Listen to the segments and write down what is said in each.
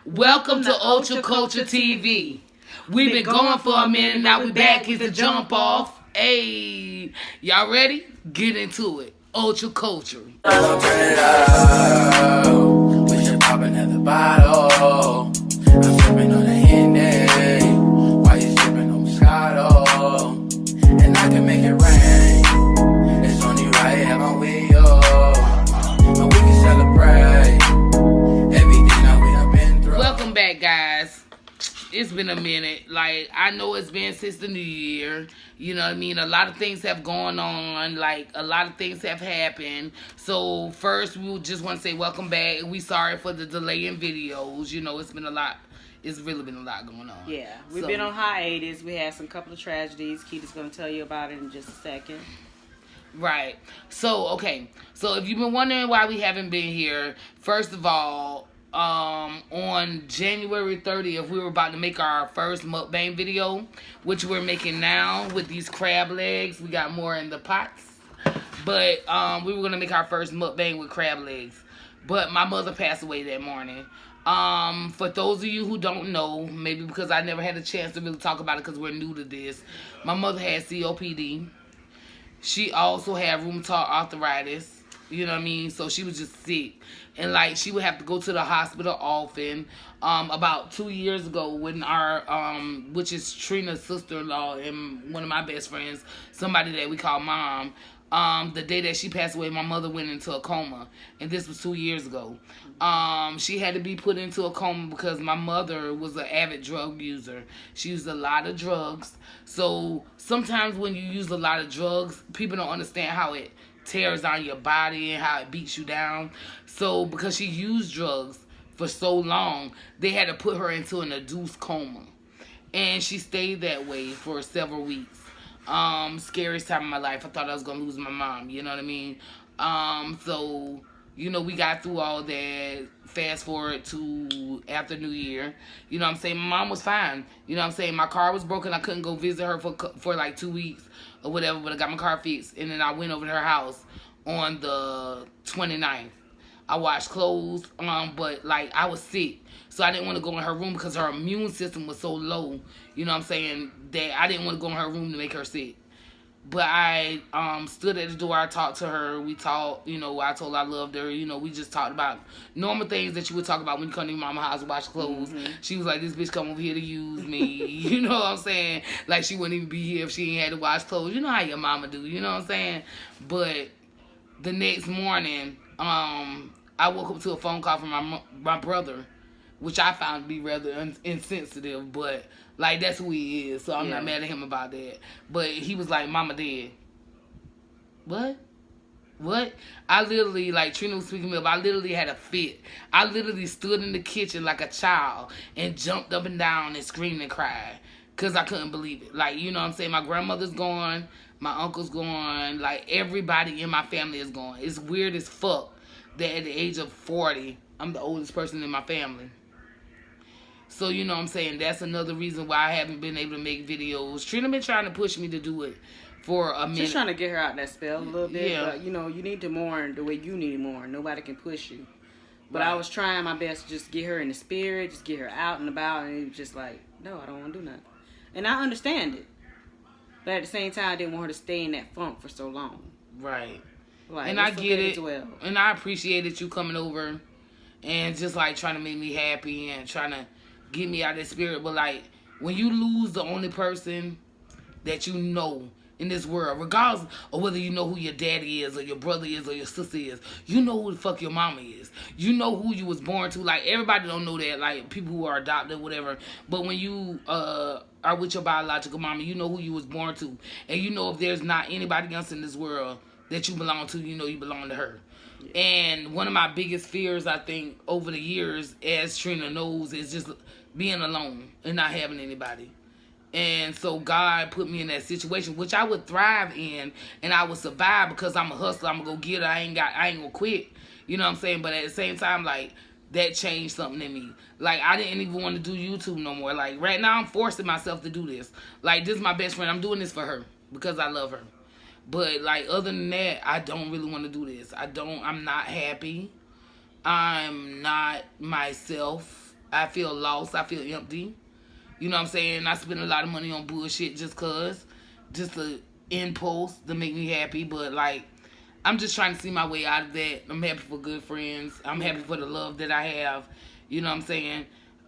Welcome to Ultra Culture TV. We've been going for a minute, now we back. It's the jump off. Hey, y'all ready? Get into it. Ultra Culture. Turn it up. We should pop another bottle. I'm sipping on the Henny. Why you sipping on Moscato? And I can make it rain. It's only right here, my wheel. And we can celebrate everything that we have been through. Welcome back, guys. It's been a minute. Like, I know it's been since the new year. You know what I mean? A lot of things have gone on. Like, a lot of things have happened. So, first, we just want to say welcome back. We sorry for the delay in videos. You know, it's been a lot. It's really been a lot going on. Yeah, we've been on hiatus. We had some couple of tragedies. Keita's going to tell you about it in just a second. Right. So, okay. So, if you've been wondering why we haven't been here, first of all, on January 30th, we were about to make our first mukbang video, which we're making now with these crab legs. We got more in the pots. But we were going to make our first mukbang with crab legs. But my mother passed away that morning. For those of you who don't know, maybe because I never had a chance to really talk about it because we're new to this, my mother had COPD. She also had rheumatoid arthritis. You know what I mean? So she was just sick. And, like, she would have to go to the hospital often. About 2 years ago, when our, which is Trina's sister-in-law and one of my best friends, somebody that we call Mom, the day that she passed away, my mother went into a coma. And this was 2 years ago. She had to be put into a coma because my mother was an avid drug user. She used a lot of drugs. So sometimes when you use a lot of drugs, people don't understand how it tears down your body and how it beats you down. So because she used drugs for so long, they had to put her into an induced coma. And she stayed that way for several weeks. Scariest time of my life. I thought I was going to lose my mom. You know what I mean? So, you know, we got through all that. Fast forward to after New Year. You know what I'm saying? My mom was fine. You know what I'm saying? My car was broken. I couldn't go visit her for like 2 weeks or whatever, but I got my car fixed. And then I went over to her house on the 29th. I washed clothes, but, like, I was sick. So I didn't want to go in her room because her immune system was so low, you know what I'm saying, that I didn't want to go in her room to make her sick. But I stood at the door. I talked to her. We talked, you know, I told her I loved her. You know, we just talked about normal things that you would talk about when you come to your mama's house to wash clothes. Mm-hmm. She was like, this bitch come over here to use me. You know what I'm saying? Like, she wouldn't even be here if she ain't had to wash clothes. You know how your mama do, you know what I'm saying? But the next morning, I woke up to a phone call from my brother, which I found to be rather insensitive, but, like, that's who he is, so I'm not mad at him about that. But he was like, Mama dead. What? I literally, like, Trina was speaking up, I literally had a fit. I literally stood in the kitchen like a child and jumped up and down and screamed and cried because I couldn't believe it. Like, you know what I'm saying? My grandmother's gone, my uncle's gone, like, everybody in my family is gone. It's weird as fuck that at the age of 40, I'm the oldest person in my family. So, you know what I'm saying? That's another reason why I haven't been able to make videos. Trina been trying to push me to do it for a minute. She's trying to get her out that spell a little bit. Yeah. But, you know, you need to mourn the way you need to mourn. Nobody can push you. But right. I was trying my best to just get her in the spirit, just get her out and about. And it was just like, no, I don't want to do nothing. And I understand it. But at the same time, I didn't want her to stay in that funk for so long. Right. Like, and I get it. Well. And I appreciated you coming over and just, like, trying to make me happy and trying to get me out of that spirit. But, like, when you lose the only person that you know in this world, regardless of whether you know who your daddy is or your brother is or your sister is, you know who the fuck your mama is. You know who you was born to. Like, everybody don't know that, like, people who are adopted, whatever. But when you are with your biological mama, you know who you was born to. And you know if there's not anybody else in this world that you belong to, you know you belong to her. Yeah. And one of my biggest fears, I think, over the years, as Trina knows, is just being alone and not having anybody. And so God put me in that situation, which I would thrive in, and I would survive because I'm a hustler. I'm gonna go get her. I ain't gonna quit. You know what I'm saying? But at the same time, like, that changed something in me. Like, I didn't even want to do YouTube no more. Like, right now, I'm forcing myself to do this. Like, this is my best friend. I'm doing this for her because I love her. But, like, other than that, I don't really want to do this. I'm not happy. I'm not myself. I feel lost. I feel empty. You know what I'm saying? I spend a lot of money on bullshit just the impulse to make me happy. But like, I'm just trying to see my way out of that. I'm happy for good friends. I'm happy for the love that I have. You know what I'm saying?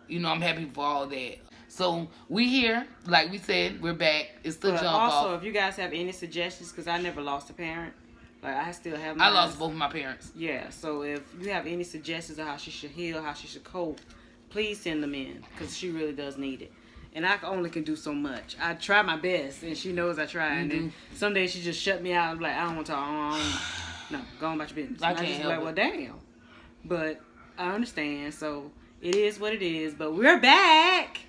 You know, I'm happy for all that. So we here, like we said, we're back. It's the jump off. Also, if you guys have any suggestions, because I never lost a parent. Like, I still have I lost both of my parents. Yeah, so if you have any suggestions of how she should heal, how she should cope, please send them in, because she really does need it. And I only can do so much. I try my best, and she knows I try. And then some days she just shut me out. I'm like, I don't want to talk. No, go on about your business. I and can't I just help like, it. well, damn. But I understand, so it is what it is. But we're back.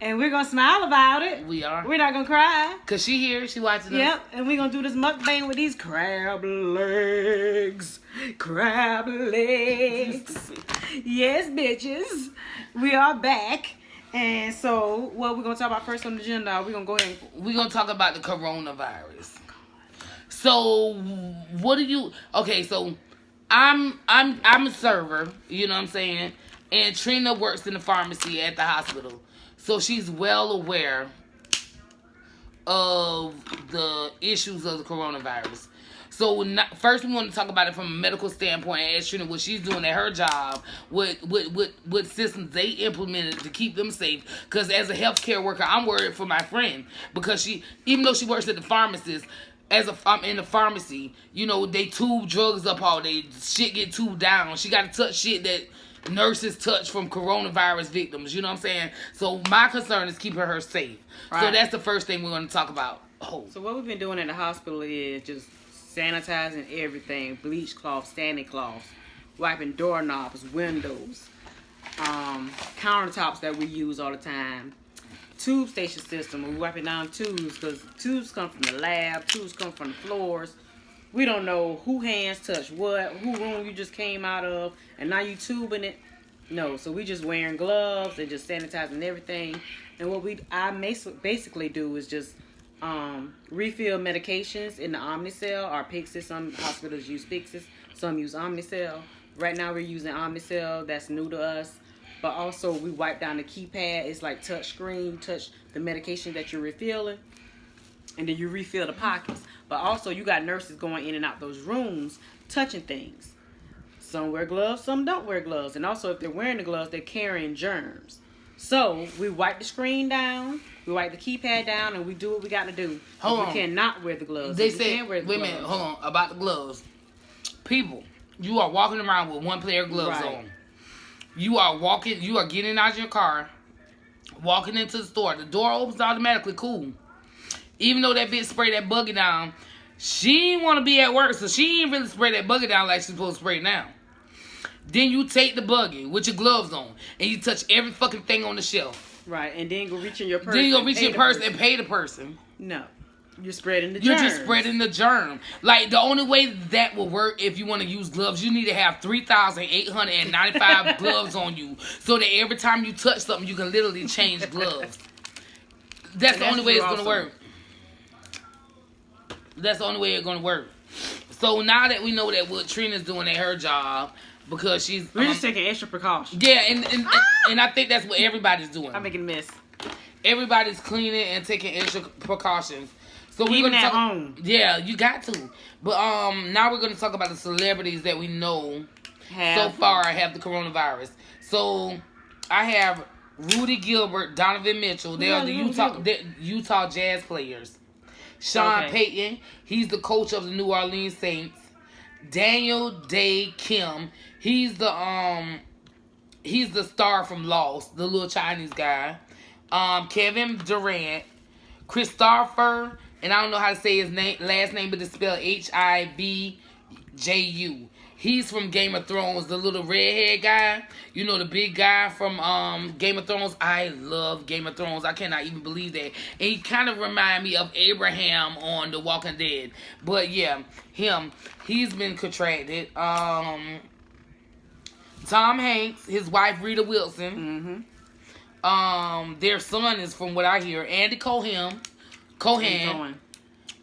And we're going to smile about it. We are. We're not going to cry. Because she here. She watching us. Yep. And we're going to do this mukbang with these crab legs. Crab legs. Yes, bitches. We are back. And so, what we're going to talk about first on the agenda, we're going to go ahead and... We're going to talk about the coronavirus. So, what do you... Okay, so, I'm a server. You know what I'm saying? And Trina works in the pharmacy at the hospital. So she's well aware of the issues of the coronavirus. So first we want to talk about it from a medical standpoint and ask Trina what she's doing at her job, what systems they implemented to keep them safe. Because as a healthcare worker, I'm worried for my friend. Because even though she works at the pharmacist, in the pharmacy, you know, they tube drugs up all day. Shit get tubed down. She got to touch shit that nurses touch from coronavirus victims. You know what I'm saying? So my concern is keeping her safe. Right. So that's the first thing we're going to talk about. So what we've been doing in the hospital is just sanitizing everything. Bleach cloths, standing cloths, wiping doorknobs, windows, countertops that we use all the time. Tube station system, we're wiping down tubes because tubes come from the lab, tubes come from the floors. We don't know who hands touch what, who room you just came out of, and now you tubing it. No, so we just wearing gloves and just sanitizing everything. And what I basically do is just refill medications in the Omnicell or Pyxis. Some hospitals use Pyxis, some use Omnicell. Right now we're using Omnicell. That's new to us. But also we wipe down the keypad. It's like touch screen. You touch the medication that you're refilling, and then you refill the pockets. But also, you got nurses going in and out those rooms, touching things. Some wear gloves, some don't wear gloves. And also, if they're wearing the gloves, they're carrying germs. So, we wipe the screen down, we wipe the keypad down, and we do what we got to do. Hold on. We cannot wear the gloves. They said, wait a minute, hold on, about the gloves. People, you are walking around with one pair of gloves on. You are getting out of your car, walking into the store. The door opens automatically, cool. Even though that bitch sprayed that buggy down, she didn't want to be at work, so she didn't really spray that buggy down like she's supposed to spray it now. Then you take the buggy with your gloves on, and you touch every fucking thing on the shelf. Right, and then go reach in your purse. Then you go reach in your purse and pay the person. No. You're spreading the germs. You're just spreading the germ. Like, the only way that will work if you want to use gloves, you need to have 3,895 gloves on you, so that every time you touch something, you can literally change gloves. That's the only way it's going to work. That's the only way it's going to work. So now that we know that what Trina's doing at her job, because she's... We're just taking extra precautions. Yeah, and I think that's what everybody's doing. I'm making a mess. Everybody's cleaning and taking extra precautions. So we're even gonna at talk, home. Yeah, you got to. But now we're going to talk about the celebrities that we know so far have the coronavirus. So I have Rudy Gilbert, Donovan Mitchell. They are the Utah Jazz players. Sean Payton, he's the coach of the New Orleans Saints. Daniel Day Kim, he's the star from Lost, the little Chinese guy. Kevin Durant, Christopher, and I don't know how to say his last name, but it's spelled Hibju. He's from Game of Thrones, the little redhead guy. You know, the big guy from Game of Thrones. I love Game of Thrones. I cannot even believe that. And he kind of remind me of Abraham on The Walking Dead. But yeah, he's been contracted. Tom Hanks, his wife Rita Wilson. Mm-hmm. Their son is, from what I hear, Andy Cohen.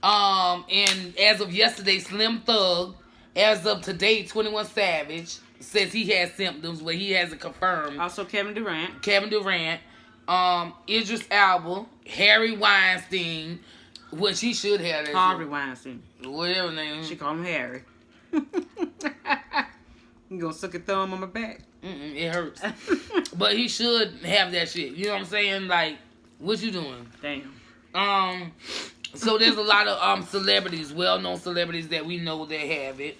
And as of yesterday, Slim Thug. As of today, 21 Savage. says he has symptoms, but he hasn't confirmed. Also Kevin Durant. Idris Elba, Harry Weinstein, which he should have. Harvey Weinstein. Whatever name. She called him Harry. You gonna suck a thumb on my back? It hurts. But he should have that shit. You know what I'm saying? Like, what you doing? Damn. So there's a lot of celebrities, well-known celebrities that we know that have it.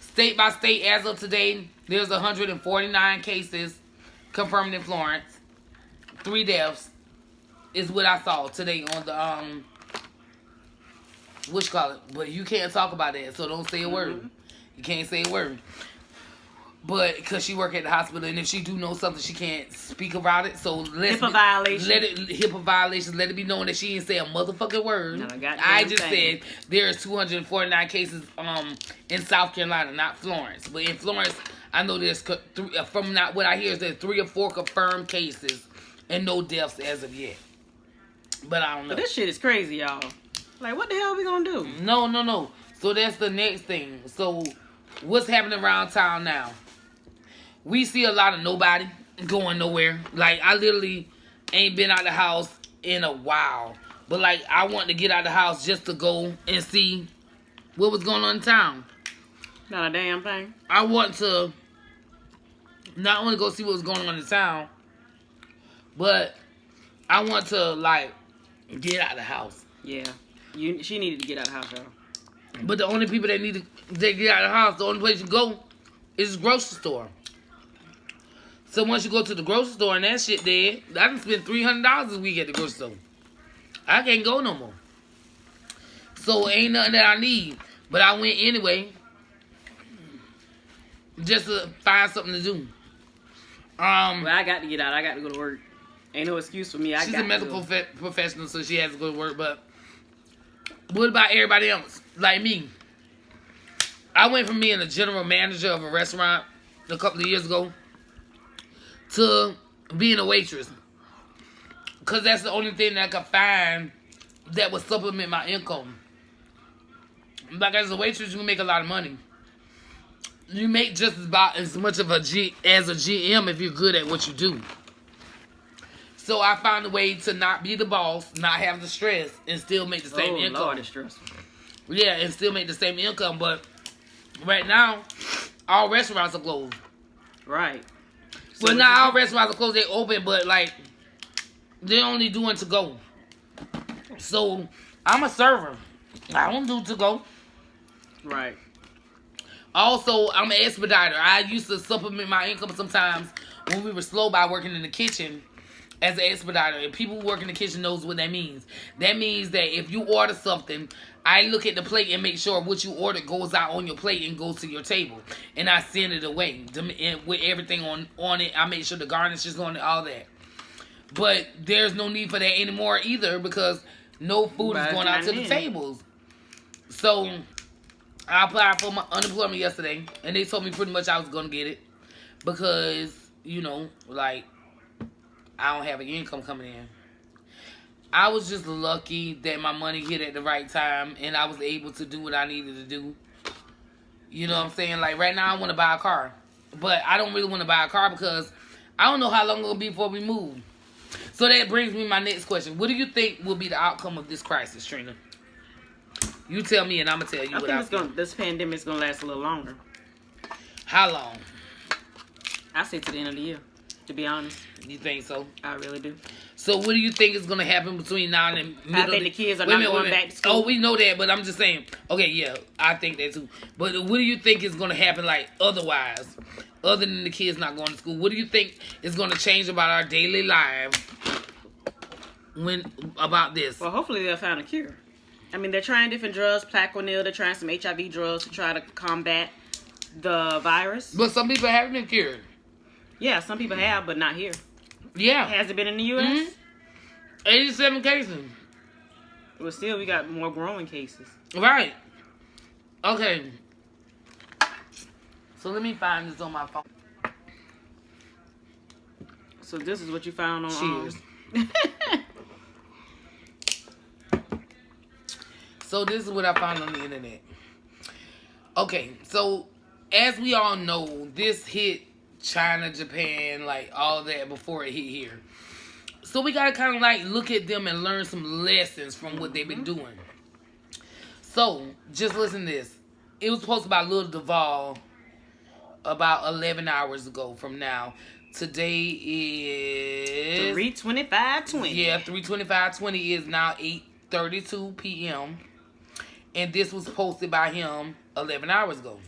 State by state, as of today, there's 149 cases confirmed in Florence. 3 deaths is what I saw today on the what you call it. But you can't talk about that, so don't say a word. You can't say a word. But because she work at the hospital, and if she do know something, she can't speak about it. So HIPAA violation. HIPAA violations. Let it be known that she didn't say a motherfucking word. No, I just said there's 249 cases in South Carolina, not Florence. But in Florence, I know there's from not what I hear is there's 3 or 4 confirmed cases and no deaths as of yet. But I don't know. But this shit is crazy, y'all. Like, what the hell are we gonna do? No. So that's the next thing. So what's happening around town now? We see a lot of nobody going nowhere. Like, I literally ain't been out the house in a while. But, like, I want to get out the house just to go and see what was going on in town. Not a damn thing. I want to not only go see what was going on in town, but I want to, like, get out of the house. Yeah. She needed to get out of the house, y'all. But the only people that need to get out of the house, the only place you go is the grocery store. So once you go to the grocery store and that shit dead, I done spent $300 this week at the grocery store. I can't go no more. So ain't nothing that I need. But I went anyway. Just to find something to do. Well, I got to get out. I got to go to work. Ain't no excuse for me. She's a medical professional, so she has to go to work. But what about everybody else? Like me. I went from being a general manager of a restaurant a couple of years ago to being a waitress. Because that's the only thing that I could find that would supplement my income. Like, as a waitress, you can make a lot of money. You make just about as much of as a GM if you're good at what you do. So I found a way to not be the boss, not have the stress, and still make the same income. Lord, it's stressful. Yeah, and still make the same income. But right now, all restaurants are closed. Right. So well, not all restaurants are closed. They open, but, like, they're only doing to go. So I'm a server. I don't do to go. Right. Also, I'm an expediter. I used to supplement my income sometimes when we were slow by working in the kitchen as an expediter. And people who work in the kitchen knows what that means. That means that if you order something, I look at the plate and make sure what you ordered goes out on your plate and goes to your table. And I send it away with everything on it. I make sure the garnish is on it, all that. But there's no need for that anymore either because no food is going out to the tables. So I applied for my unemployment yesterday, and they told me pretty much I was going to get it because, you know, like, I don't have an income coming in. I was just lucky that my money hit at the right time, and I was able to do what I needed to do. You know what I'm saying? Like, right now I want to buy a car, but I don't really want to buy a car because I don't know how long it'll be before we move. So that brings me to my next question. What do you think will be the outcome of this crisis, Trina? You tell me, and I'm gonna tell you what I think. This pandemic is gonna last a little longer. How long? I say to the end of the year. To be honest. You think so? I really do. So what do you think is gonna happen between now and middle? I think the kids are not going back to school. Oh, we know that, but I'm just saying. Okay, yeah, I think that too. But what do you think is gonna happen, like, otherwise, other than the kids not going to school? What do you think is gonna change about our daily lives about this? Well, hopefully they'll find a cure. I mean, they're trying different drugs, Plaquenil. They're trying some HIV drugs to try to combat the virus. But some people haven't been cured. Yeah, some people have, but not here. Yeah. Has it been in the U.S.? 87 cases. But still, we got more growing cases. Right. Okay. So let me find this on my phone. So this is what you found on... Cheers. So this is what I found on the internet. Okay, so as we all know, this hit China, Japan, like all that before it hit here. So we gotta kind of like look at them and learn some lessons from what they've been doing. So just listen to this. It was posted by Lil Duval about 11 hours ago from now. Today is 3:25:20. Yeah, 3:25:20 is now 8:32 p.m. And this was posted by him 11 hours ago.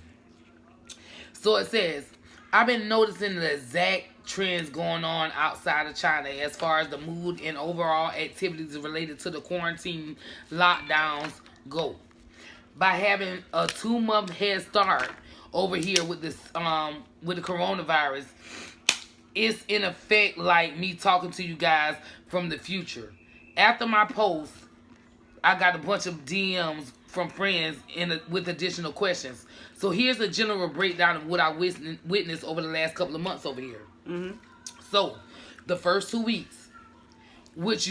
So it says, I've been noticing the exact trends going on outside of China as far as the mood and overall activities related to the quarantine lockdowns go. By having a 2-month head start over here with this with the coronavirus, it's in effect like me talking to you guys from the future. After my post, I got a bunch of DMs from friends with additional questions. So here's a general breakdown of what I witnessed over the last couple of months over here. So the first 2 weeks, which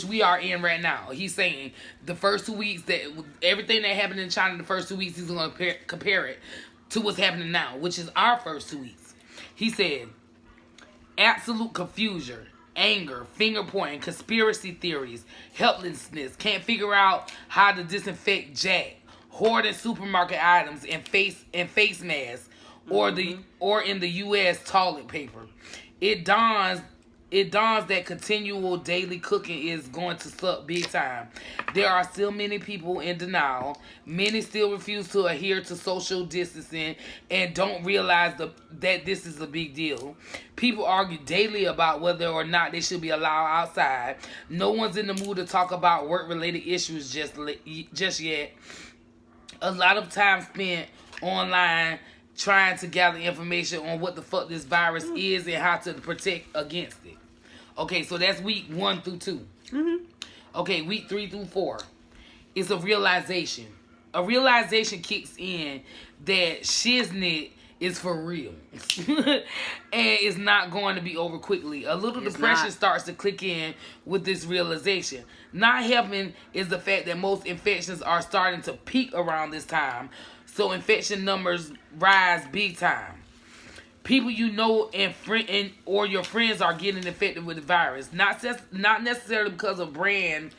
we are in right now, he's saying the first 2 weeks, that everything that happened in China the first 2 weeks, he's going to compare it to what's happening now, which is our first 2 weeks. He said, absolute confusion, anger, finger pointing, conspiracy theories, helplessness, can't figure out how to disinfect Jack, hoarding supermarket items and face masks, or in the U.S. toilet paper. It dawns that continual daily cooking is going to suck big time. There are still many people in denial. Many still refuse to adhere to social distancing and don't realize that this is a big deal. People argue daily about whether or not they should be allowed outside. No one's in the mood to talk about work-related issues just yet. A lot of time spent online trying to gather information on what the fuck this virus is and how to protect against it. Okay, so that's week 1 through 2. Okay, week 3 through 4. It's a realization. A realization kicks in that shiznit is for real. And it's not going to be over quickly. A little depression starts to click in with this realization. Not helping is the fact that most infections are starting to peak around this time. So infection numbers rise big time. People you know or your friends are getting infected with the virus. Not necessarily because of brand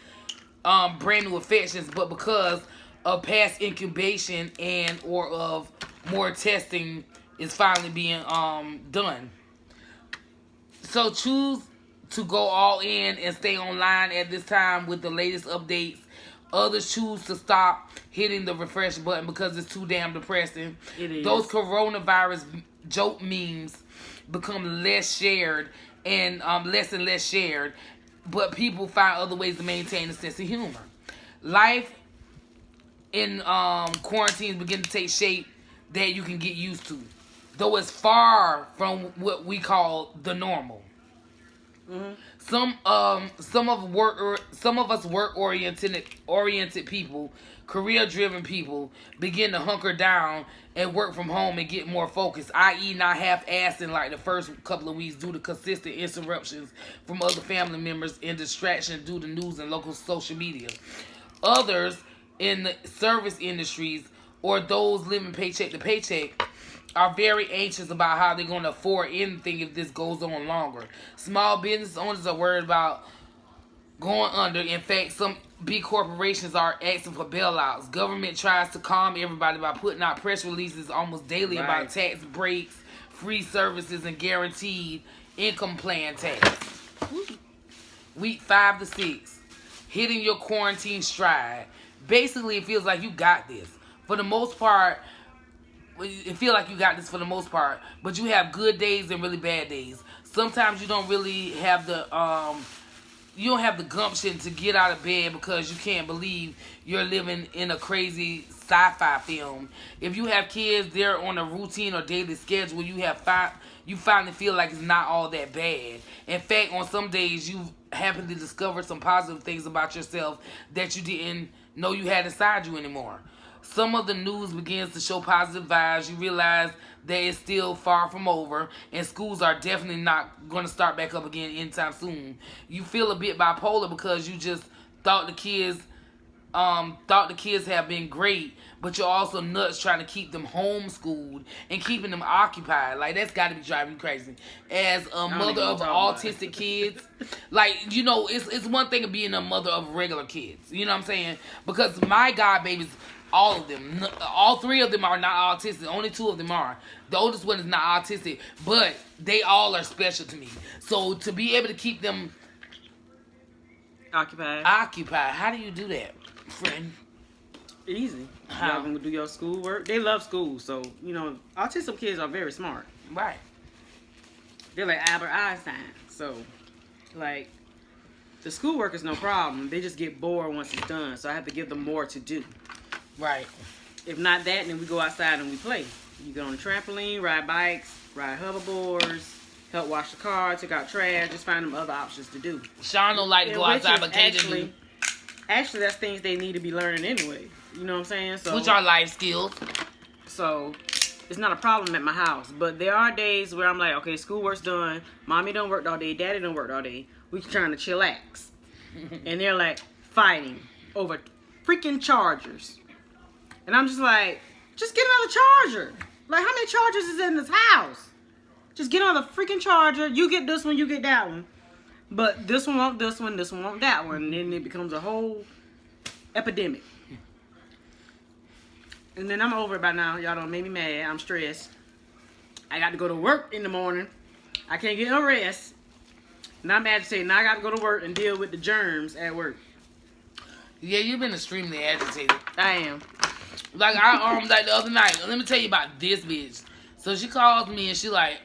new infections, but because of past incubation and or of more testing is finally being done. So choose to go all in and stay online at this time with the latest updates. Others choose to stop hitting the refresh button because it's too damn depressing. It is. Those coronavirus joke memes become less shared and less shared, but people find other ways to maintain a sense of humor. Life in quarantine begin to take shape that you can get used to, though it's far from what we call the normal. Some of us work oriented people, career driven people begin to hunker down and work from home and get more focused, i.e. not half-assing like the first couple of weeks due to consistent interruptions from other family members and distraction due to news and local social media. Others in the service industries or those living paycheck to paycheck are very anxious about how they're going to afford anything if this goes on longer. Small business owners are worried about going under. In fact, some big corporations are asking for bailouts. Government tries to calm everybody by putting out press releases almost daily about tax breaks, free services, and guaranteed income plan tax. Week 5 to 6, hitting your quarantine stride. Basically, it feels like you got this. For the most part, it feels like you got this for the most part, but you have good days and really bad days. Sometimes you don't really have the gumption to get out of bed because you can't believe you're living in a crazy sci-fi film. If you have kids, they're on a routine or daily schedule. You finally feel like it's not all that bad. In fact, on some days you happen to discover some positive things about yourself that you didn't know you had inside you anymore. Some of the news begins to show positive vibes. You realize that it's still far from over, and schools are definitely not going to start back up again anytime soon. You feel a bit bipolar because you just thought the kids thought the kids have been great, but you're also nuts trying to keep them homeschooled and keeping them occupied. Like, that's got to be driving you crazy. As a mother of autistic kids, like, you know, it's one thing of being a mother of regular kids. You know what I'm saying? Because my god babies, all of them, all 3 of them are not autistic. Only 2 of them are. The oldest one is not autistic, but they all are special to me. So to be able to keep them occupied, how do you do that, friend? Easy. Y'all gonna do your schoolwork. They love school, so you know, autistic kids are very smart. Right. They're like Albert Einstein. So, like, the schoolwork is no problem. They just get bored once it's done. So I have to give them more to do. Right. If not that, then we go outside and we play. You go on the trampoline, ride bikes, ride hoverboards, help wash the car, take out trash, just find them other options to do. Sean don't like to go outside, but occasionally. Actually, that's things they need to be learning anyway. You know what I'm saying? So, which are life skills. So, it's not a problem at my house. But there are days where I'm like, okay, schoolwork's done. Mommy don't work all day. Daddy don't work all day. We trying to chillax. And they're like fighting over freaking chargers. And I'm just like, just get another charger. Like, how many chargers is in this house? Just get another freaking charger. You get this one, you get that one. But this one won't this one won't that one. And then it becomes a whole epidemic. And then I'm over it by now. Y'all don't make me mad. I'm stressed. I got to go to work in the morning. I can't get no rest. And I'm agitated. Now I got to go to work and deal with the germs at work. Yeah, you've been extremely agitated. I am. Like, like the other night, let me tell you about this bitch. So she calls me and she like,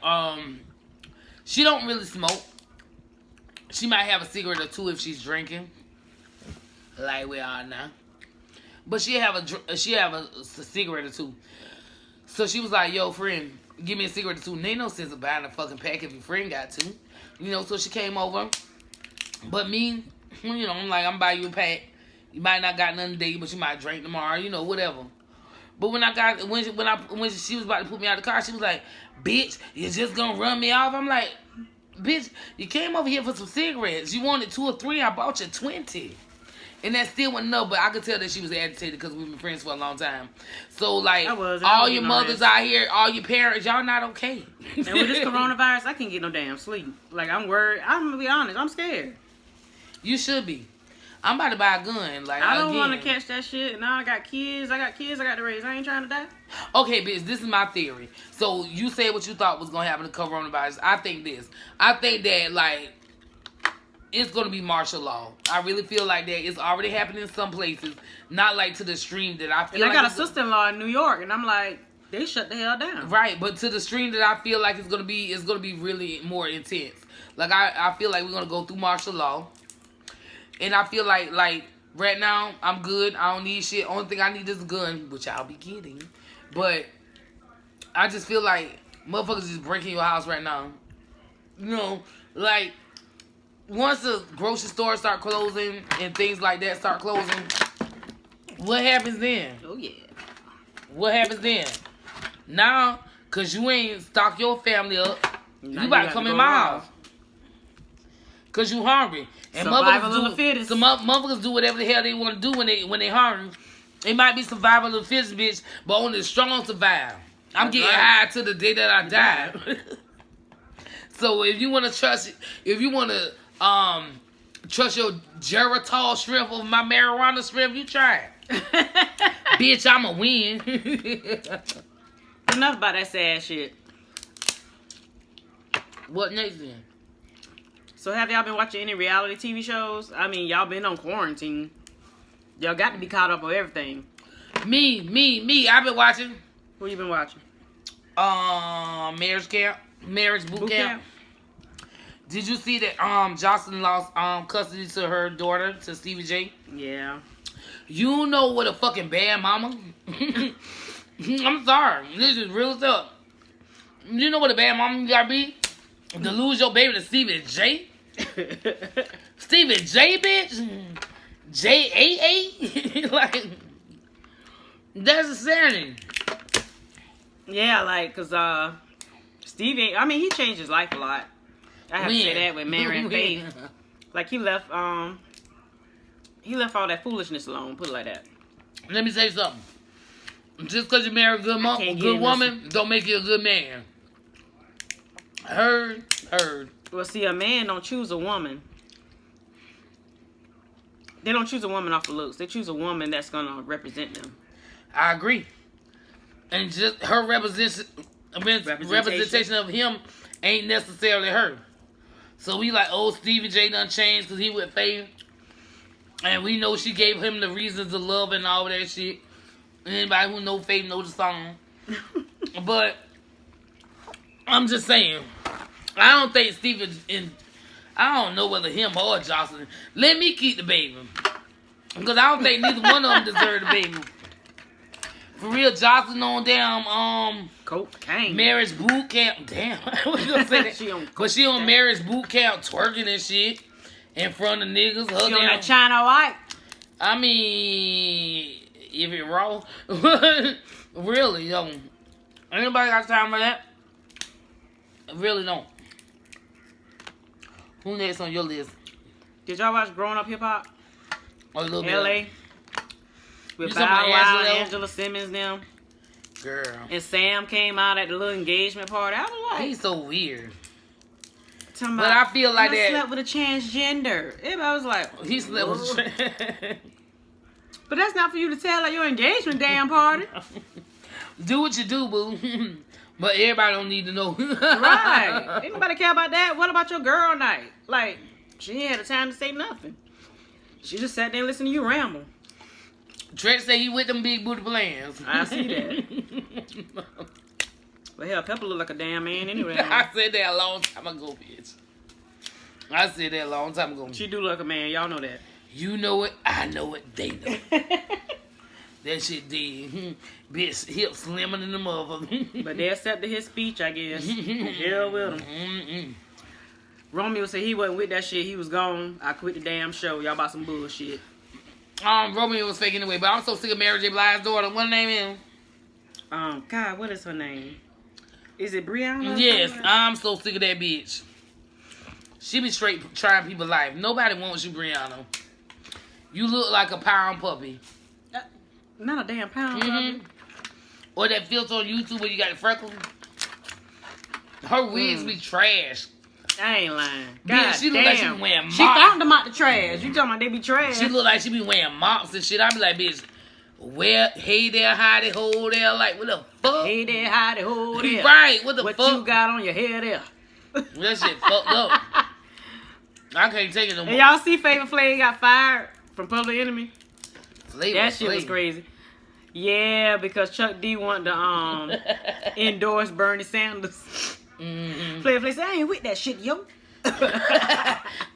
she don't really smoke. She might have a cigarette or 2 if she's drinking. Like we all know. But she have a cigarette or 2. So she was like, yo, friend, give me a cigarette or 2. And ain't no sense of buying a fucking pack if your friend got 2. You know, so she came over. But me, you know, I'm like, I'm buying you a pack. You might not got nothing today, but you might drink tomorrow, you know, whatever. But when she was about to put me out of the car, she was like, bitch, you just gonna run me off? I'm like, bitch, you came over here for some cigarettes. You wanted 2 or 3, I bought you 20. And that still wasn't enough, but I could tell that she was agitated because we've been friends for a long time. So, like, all your mothers out here, all your parents, y'all not okay. And with this coronavirus, I can't get no damn sleep. Like, I'm worried. I'm gonna be honest, I'm scared. You should be. I'm about to buy a gun. Like, I don't want to catch that shit. And now I got kids. I got to raise. I ain't trying to die. Okay, bitch, this is my theory. So, you said what you thought was going to happen to coronavirus. I think this. I think that, like, it's going to be martial law. I really feel like that. It's already happening in some places. Not, like, to the extreme that I feel like. And I got a sister-in-law in New York. And I'm like, they shut the hell down. Right, but to the extreme that I feel like it's going to be really more intense. Like, I feel like we're going to go through martial law. And I feel like right now, I'm good. I don't need shit. Only thing I need is a gun, which I'll be getting. But I just feel like motherfuckers just breaking your house right now. You know, like, once the grocery stores start closing and things like that start closing, what happens then? Oh, yeah. What happens then? Now, because you ain't stock your family up, you about to come in my house. Because you hungry. And survival of the fittest. Some motherfuckers do whatever the hell they want to do when they hungry. It might be survival of the fittest, bitch, but only the strong survive. I'm getting high to the day that I die. So if you want to trust your Geritol strength over my marijuana strength, you try it. Bitch, I'ma win. Enough about that sad shit. What next then? So have y'all been watching any reality TV shows? I mean, y'all been on quarantine. Y'all got to be caught up on everything. Me. I've been watching. What you been watching? Marriage boot camp. Did you see that Jocelyn lost custody to her daughter, to Stevie J? Yeah. You know what a fucking bad mama? I'm sorry. This is real stuff. You know what a bad mama you gotta be? To lose your baby to Stevie J? Stevie J, bitch? J-A-A? Like, that's insanity. Yeah, like, because Stevie, I mean, he changed his life a lot. I have to say that with Mary and Faith. Like, he left He left all that foolishness alone. Put it like that. Let me say something. Just because you marry a good woman, don't make you a good man. Heard. Well, see, a man don't choose a woman. They don't choose a woman off of looks. They choose a woman that's gonna represent them. I agree. And just her representation of him ain't necessarily her. So we like, oh, Stevie J done changed because he with Faith. And we know she gave him the reasons of love and all that shit. Anybody who know Faith knows the song. But I'm just saying, I don't think I don't know whether him or Jocelyn. Let me keep the baby. Because I don't think neither one of them deserve the baby. For real, Jocelyn on damn cocaine marriage boot camp. Damn, I was gonna say that. But she on marriage boot camp twerking and shit in front of niggas. She on that China White. I mean, if it raw, really don't. Anybody got time for that? I really don't. Who next on your list? Did y'all watch Growing Up Hip Hop? A little bit. L.A. With Bow Wow and Angela Simmons them. Girl. And Sam came out at the little engagement party. I was like, he's so weird. But I feel like that. He slept with a transgender. Everybody was like, he slept with a transgender. But that's not for you to tell at your engagement damn party. Do what you do, boo. But everybody don't need to know. Right. Ain't nobody care about that. What about your girl night? Like, she ain't had the time to say nothing. She just sat there and listened to you ramble. Trent said he with them big booty plans. I see that. Well, hell, Pepper look like a damn man anyway. I said that a long time ago, bitch. I said that a long time ago. She do look like a man. Y'all know that. You know it. I know it. They know it. That shit did. Bitch, hip slimmer than the motherfucker. But they accepted his speech, I guess. Hell with him. Romeo said he wasn't with that shit. He was gone. I quit the damn show. Y'all about some bullshit. Romeo was fake anyway, but I'm so sick of Mary J. Blige's daughter. What her name is? God, what is her name? Is it Brianna? Yes, I'm so sick of that bitch. She be straight trying people's life. Nobody wants you, Brianna. You look like a pound puppy. Not a damn pound puppy. Or that filter on YouTube where you got the freckles. Her wigs be trash. I ain't lying. God, she look like she be wearing mops. She found them out the trash. You talking about they be trash? She look like she be wearing mops and shit. I be like, bitch, where, hey there, hidey, hole there. Like, what the fuck? Hey there, hidey, hole there. Right, what the fuck? What you got on your hair there? That shit fucked up. I can't take it no more. And y'all see Flavor Flav got fired from Public Enemy? That shit was crazy. Yeah, because Chuck D wanted to endorse Bernie Sanders. Flavor Flav said, I ain't with that shit, yo. Chuck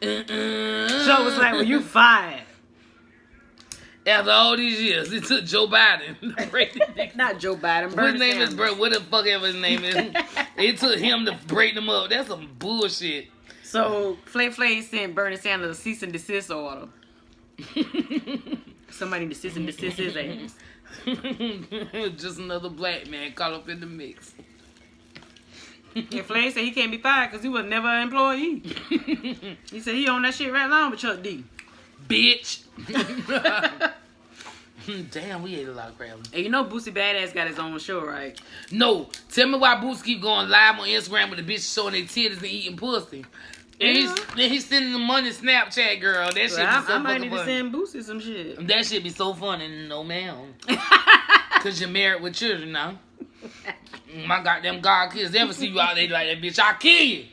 was like, well, you fired. After all these years, it took Joe Biden. Not Joe Biden, Bernie His name Sanders. is Bro. What the fuck ever his name is. It took him to break them up. That's some bullshit. So, Flav sent Bernie Sanders a cease and desist order. Somebody need to cease and desist his ass. Just another black man caught up in the mix. And Flav said he can't be fired because he was never an employee. He said he on that shit right along with Chuck D. Bitch. Damn, we ate a lot of crab. And you know Boosie Badass got his own show, right? No. Tell me why Boosie keep going live on Instagram with the bitch showing their titties and eating pussy. And he's sending the money to Snapchat, girl. That shit be so I fucking might need to funny. send Boosie some shit. That shit be so funny. No, ma'am. Because you're married with children now. My goddamn God kids ever see you out there like that, bitch, I'll kill you.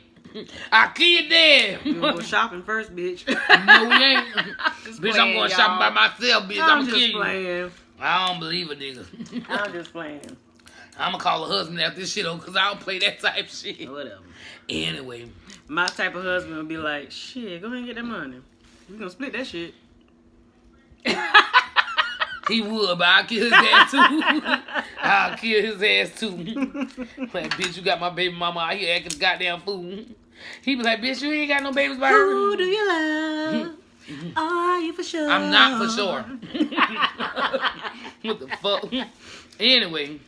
I'll kill you dead. You go shopping first, bitch. No, we ain't. Bitch, I'm going shopping by myself, bitch. I'm just kill playing. You. I don't believe a nigga. I'm just playing. I'm going to call a husband after this shit on because I don't play that type shit. Whatever. Anyway. My type of husband would be like, shit, go ahead and get that money. We gonna split that shit. He would, but I'll kill his ass too. I'll kill his ass too. Like, bitch, you got my baby mama out here acting goddamn fool. He be like, bitch, you ain't got no babies by her. Who do you love? Are you for sure? I'm not for sure. What the fuck? Anyway.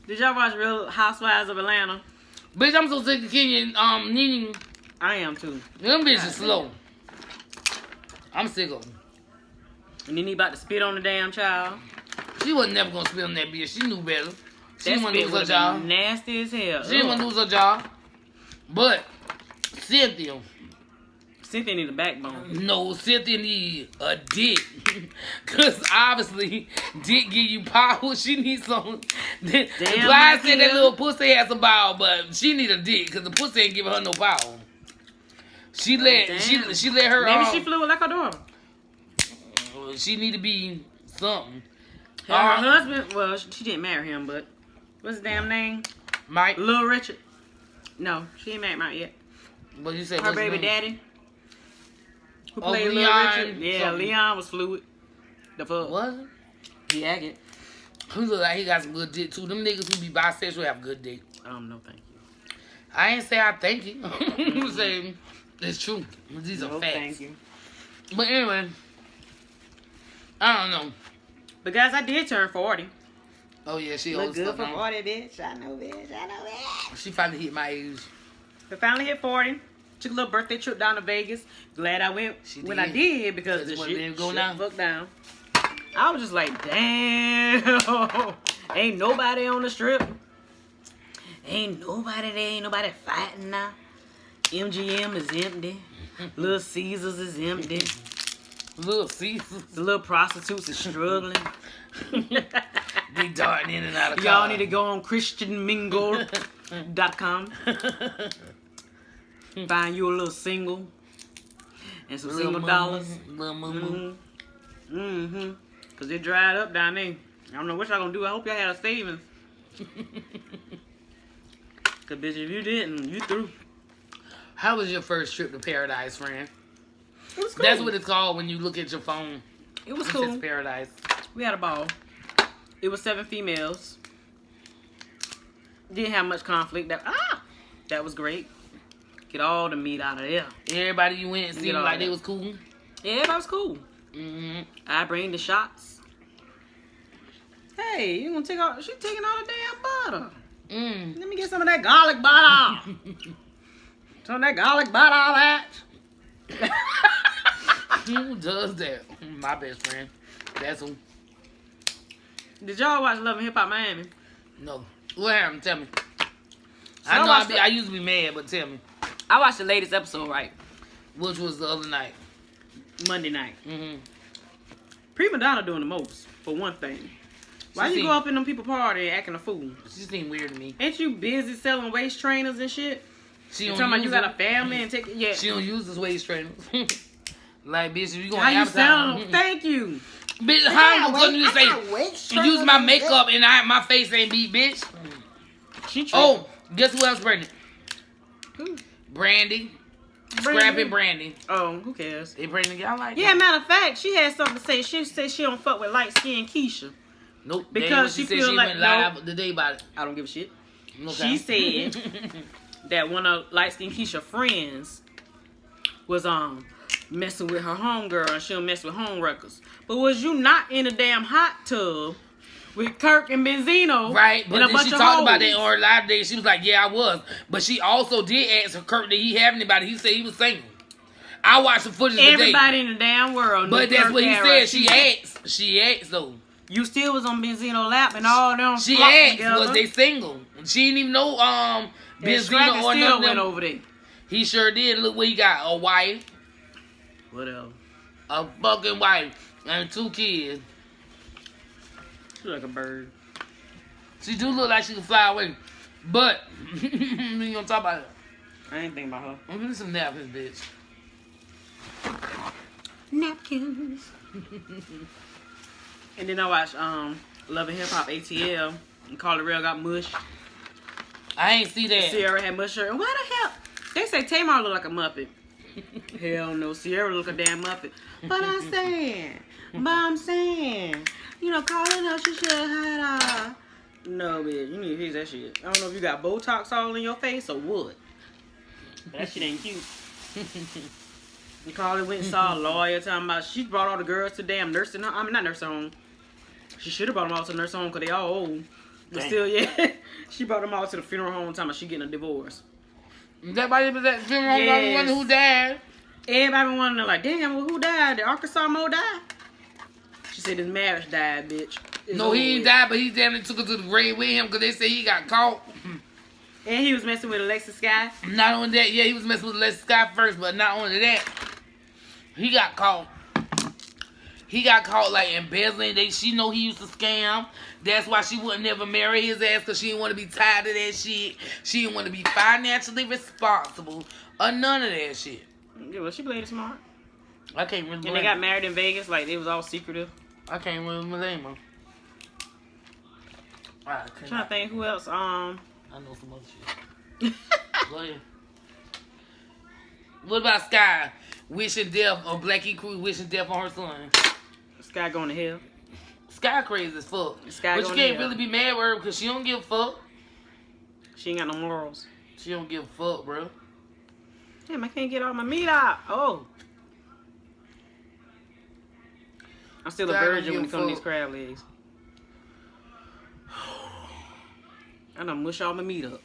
Did y'all watch Real Housewives of Atlanta? Bitch, I'm so sick of Kenya needing. I am too. Them bitches slow. I'm sick of them. And then he about to spit on the damn child. She was never gonna spit on that bitch. She knew better. She That didn't want to spit lose her job. nasty as hell. She didn't want to lose her job. But Cynthia need a backbone. No, Cynthia need a dick. Cause obviously dick give you power. She needs some. Blind said that little pussy has some power, but she need a dick because the pussy ain't giving her no power. She let her. Maybe she flew like her daughter. She need to be something. Her husband. Well, she didn't marry him, but what's his damn name? Mike. Little Richard. No, she ain't married Mike yet. But you said her baby daddy. Who played Leon, Little Richard? Yeah, something. Leon was fluid. The fuck? Was he? He acted. He look like he got some good dick too. Them niggas who be bisexual have good dick. No thank you. I ain't say I thank you. I'm saying it's true. These are facts. Thank you. But anyway, I don't know. But guys, I did turn 40. Oh yeah, she look old good stuff for on. 40, bitch. I know, bitch. She finally hit my age. I finally hit 40. Took a little birthday trip down to Vegas. Glad I went when I did because the shit fucked down. I was just like, damn. Ain't nobody on the strip. Ain't nobody there. Ain't nobody fighting now. MGM is empty. Little Caesars is empty. Little Caesars. The little prostitutes is struggling. They darting in and out of Y'all need to go on christianmingle.com. Find you a little single and some single dollars. Cause it dried up down there. I don't know what y'all gonna do. I hope y'all had a savings. Cause bitch, if you didn't, you through. How was your first trip to paradise, friend? It was cool. That's what it's called when you look at your phone. It was cool. It's paradise. We had a ball. It was 7 females. Didn't have much conflict. That was great. Get all the meat out of there. Everybody you went seemed like they was cool. Yeah, everybody was cool. I bring the shots. Hey, you gonna take all? She taking all the damn butter. Let me get some of that garlic butter. Some of that garlic butter, all that. Who does that? My best friend. That's who. Did y'all watch Love and Hip Hop Miami? No. What happened? Tell me. So I know I used to be mad, but tell me. I watched the latest episode, right? Which was the other night? Monday night. Prima Donna doing the most, for one thing. Why you go up in them people party and acting a fool? She seemed weird to me. Ain't you busy selling waist trainers and shit? She talking about you got a family and take it. Yeah. She don't use this waist trainers. Like, bitch, if you gonna how you advertise selling them? Thank you. Bitch, how you gonna you say use my makeup and my face ain't beat, bitch? Oh, guess who else pregnant? Who? Brandy. Scrappy Brandy. Oh, who cares? They pregnant. Y'all like that? Matter of fact, she had something to say. She said she don't fuck with light skinned Keisha. Nope. Because she said feel she like went live the day about it. I don't give a shit. Okay. She said that one of light skinned Keisha friends was messing with her homegirl and she'll mess with homewreckers. But was you not in a damn hot tub with Kirk and Benzino? Right, but then she talked about that hoes? on her live day. She was like, yeah, I was. But she also did ask Kirk did he have anybody. He said he was single. I watched the footage today. Everybody in the damn world. But that's what he said. She asked though. You still was on Benzino lap and all them. She asked, was they single? She didn't even know Benzino or still nothing. went over there. He sure did. Look what he got. A wife. Whatever. A fucking wife. And 2 kids. She like a bird. She do look like she can fly away. But, we ain't gonna talk about it. I ain't thinking about her. I'm gonna some napkins, bitch. Napkins. And then I watched Love and Hip Hop ATL. And Carly Rae got mushed. I ain't see that. Sierra had mushed her. And why the hell? They say Tamar look like a Muppet. Hell no, Sierra look a damn Muppet. But I'm saying, you know, Carly knows she should have No, bitch, you need to fix that shit. I don't know if you got Botox all in your face or what. But that shit ain't cute. And Carly went and saw a lawyer talking about she brought all the girls to damn nursing home. I mean, not nursing home. She should have brought them all to the nursing home because they all old. But still, yeah. She brought them all to the funeral home talking about she getting a divorce. That body was at the funeral home, yes. Who died? Everybody been wondering like, damn, well, who died? Did Arkansas Mo die? She said his marriage died, bitch. No, he ain't died, but he damn near took her to the grave with him because they say he got caught. And he was messing with Alexis Sky. Not only that, yeah, he was messing with Alexis Sky first, but not only that, he got caught. He got caught like embezzling. She know he used to scam. That's why she wouldn't never marry his ass because she didn't want to be tired of that shit. She didn't want to be financially responsible or none of that shit. Yeah, well, she played it smart. I can't really blame And they got married in Vegas, like it was all secretive. I can't really blame her. I'm trying to think who else. I know some other shit. Go ahead. What about Sky wishing death, or Blackie Crew wishing death on her son? Sky going to hell. Sky crazy as fuck. Sky but you can't really be mad with her because she don't give a fuck. She ain't got no morals. She don't give a fuck, bro. Damn, I can't get all my meat out. Oh. I'm still a virgin when it comes to these crab legs. I done mush all my meat up.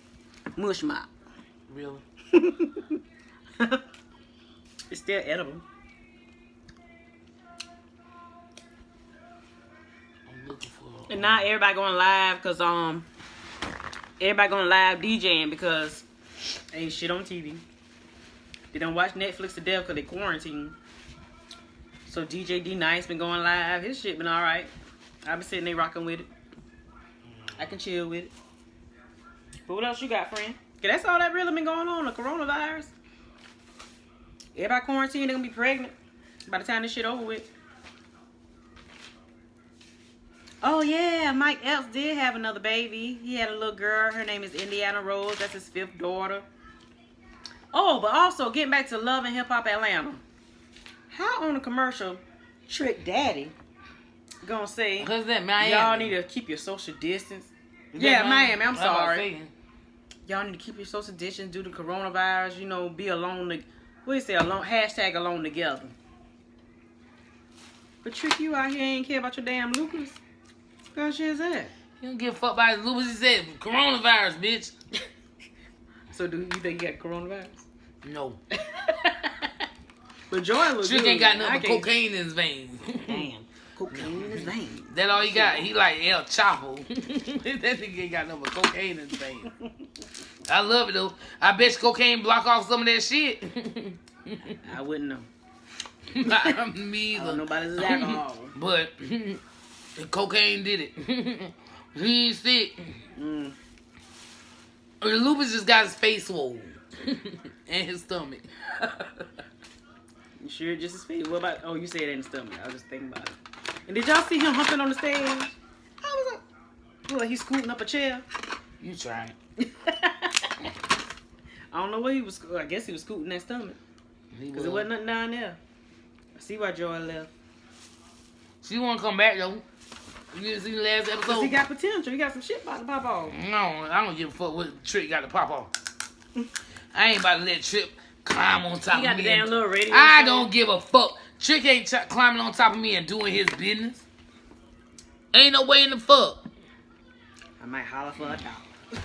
Mush mop. Really? It's still edible. I'm looking for. And now everybody going live because everybody going live DJing because ain't shit on TV. They don't watch Netflix to death because they quarantine. So DJ D Nice been going live. His shit been alright. I been sitting there rocking with it. I can chill with it. But what else you got, friend? Cause that's all that really been going on, the coronavirus. Everybody quarantined, they gonna be pregnant by the time this shit over with. Oh yeah, Mike Epps did have another baby. He had a little girl. Her name is Indiana Rose. That's his 5th daughter. Oh, but also getting back to Love and Hip Hop Atlanta. How on a commercial, Trick Daddy gonna say, Cause that Miami. y'all need to keep your social distance. Yeah, Miami. I'm sorry. Y'all need to keep your social distance due to coronavirus. You know, be alone. What do you say? Alone. Hashtag alone together. But Trick, you out here ain't care about your damn lupus. What shit is that? You don't give a fuck about his lupus. He said coronavirus, bitch. So do you think you got coronavirus? No. But Joy looks Trick good. ain't got nothing but cocaine in his veins. Damn. Cocaine in his veins. That all he got. He like El Chapo. That nigga ain't got nothing but cocaine in his veins. I love it though. I bet you cocaine block off some of that shit. I wouldn't know. Me I either. don't know about his alcohol. But cocaine did it. He ain't sick. Mm. The lupus just got his face swollen. And his stomach. You sure just his feet? What about, oh, you said it in the stomach. I was just thinking about it. And did y'all see him humping on the stage? How was that? Look like he's scooting up a chair. You trying. I don't know what he was, I guess he was scooting that stomach. Because there wasn't nothing down there. I see why Joy left. She want to come back though. You didn't see the last episode? Because he got potential. He got some shit about to pop off. No, I don't give a fuck what Trick got to pop off. I ain't about to let Trick climb on top of me. He got the damn little radio I show. don't give a fuck. Trick ain't climbing on top of me and doing his business. Ain't no way in the fuck. I might holler for a $1.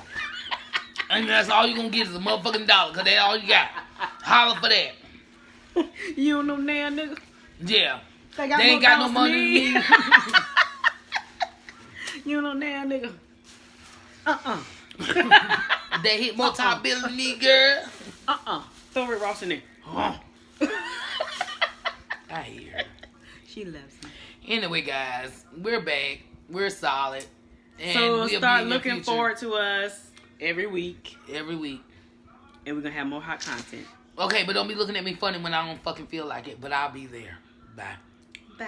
And that's all you gonna get is a motherfucking $1, cause that's all you got. Holler for that. You don't know now, nigga. Yeah. They ain't got no money to me. You don't know now, nigga. They hit more top bill than me, girl. Throw Rick Ross in there. I hear her. She loves me. Anyway, guys, we're back. We're solid. And So we'll start be in your looking future forward to us every week. every week. And we're going to have more hot content. Okay, but don't be looking at me funny when I don't fucking feel like it. But I'll be there. Bye. Bye.